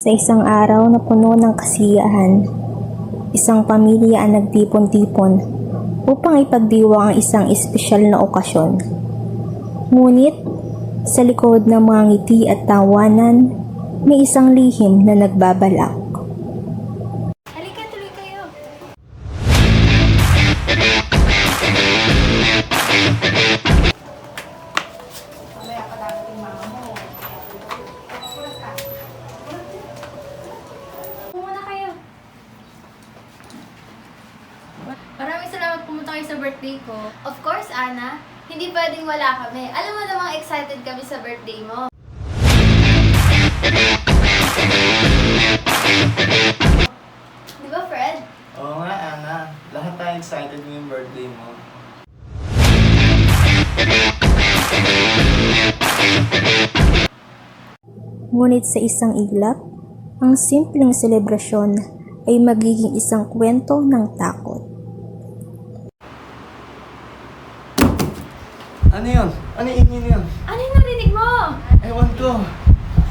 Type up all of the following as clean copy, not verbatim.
Sa isang araw na puno ng kasiyahan, isang pamilya ang nagtipon-tipon upang ipagdiwang ang isang espesyal na okasyon. Ngunit, sa likod ng mga ngiti at tawanan, may isang lihim na nagbabalak. Halika, tuloy kayo. Mamaya pa dapat yung mama mo. Pulas ka. Muna kayo. Maraming salamat pumunta kayo sa birthday ko. Of course, Ana. Hindi pwedeng wala kami. Alam mo namang excited kami sa birthday mo. Di ba, Fred? Oo nga, Ana. Lahat tayo excited ngayong birthday mo. Ngunit sa isang iglap, ang simpleng selebrasyon ay magiging isang kwento ng takot. Ano yun? Ano yung ingin yun? Ano yung narinig mo? Ewan ko.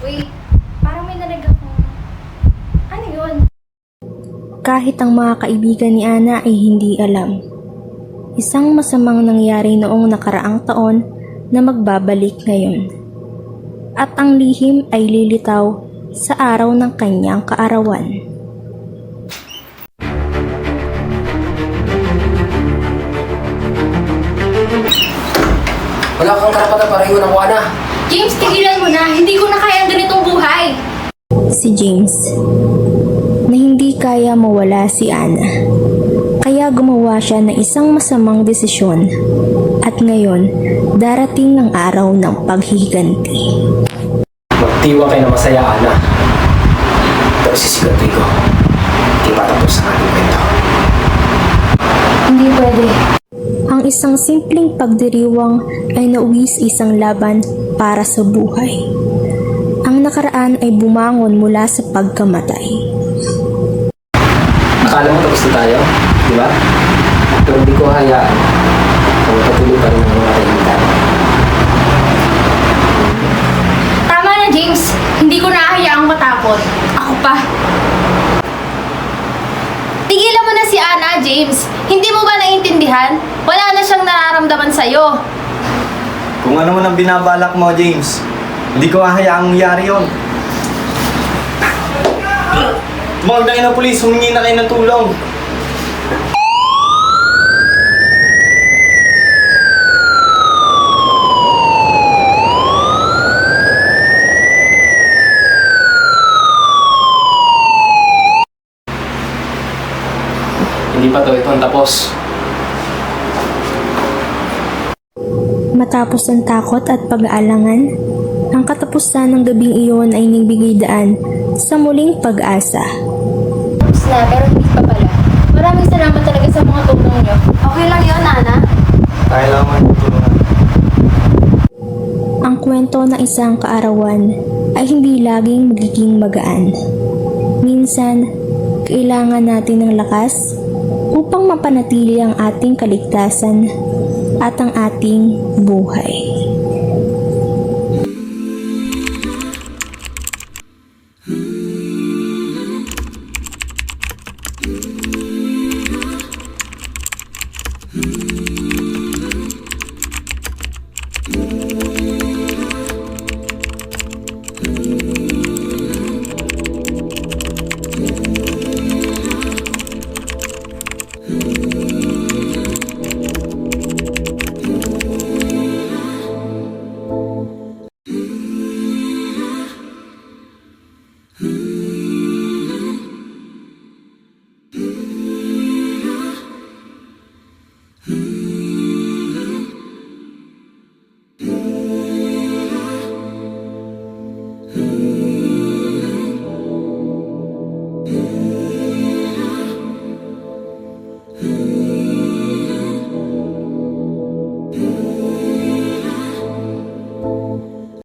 Wait, parang may narinig ako. Ano yun? Kahit ang mga kaibigan ni Ana ay hindi alam. Isang masamang nangyari noong nakaraang taon na magbabalik ngayon. At ang lihim ay lilitaw sa araw ng kanyang kaarawan. Wala kang karapatan para iwan ako, Ana. James, tigilan mo na. Hindi ko na kaya ang ganitong buhay. Si James, na hindi kaya mawala si Ana. Kaya gumawa siya ng isang masamang desisyon. At ngayon, darating ang araw ng paghihiganti. Magtiwa kayo na masaya, Ana. Pero sisigatuin ko, hindi patapos ang ating kwento. Hindi pwede. Ang isang simpleng pagdiriwang ay nauwi sa isang laban para sa buhay. Ang nakaraan ay bumangon mula sa pagkamatay. Akala mo tapos na tayo, di ba? Pero hindi ko hayaan na magpatuloy pa rin ang mga kahihigan. Tama na, James. Hindi ko na hayaang matakot. Ako pa. Tigilan mo na si Ana, James. Hindi mo ba naiintindihan? Wala na siyang nararamdaman sa'yo. Kung ano man ang binabalak mo, James, hindi ko hahayaang mangyari yun. Tumawag na kayo ng pulis, humingi na kayo ng tulong. Hindi pa ito ang tapos. Matapos ang takot at pag-aalangan, ang katapusan ng gabing iyon ay nagbigay daan sa muling pag-asa. Tapos na, pero hindi pa pala. Maraming salamat talaga sa mga tulong niyo. Okay lang yun, Ana. Tayo lang man tutulungan. Ang kwento ng isang kaarawan ay hindi laging magiging magaan. Minsan, kailangan natin ng lakas upang mapanatili ang ating kaligtasan at ang ating buhay.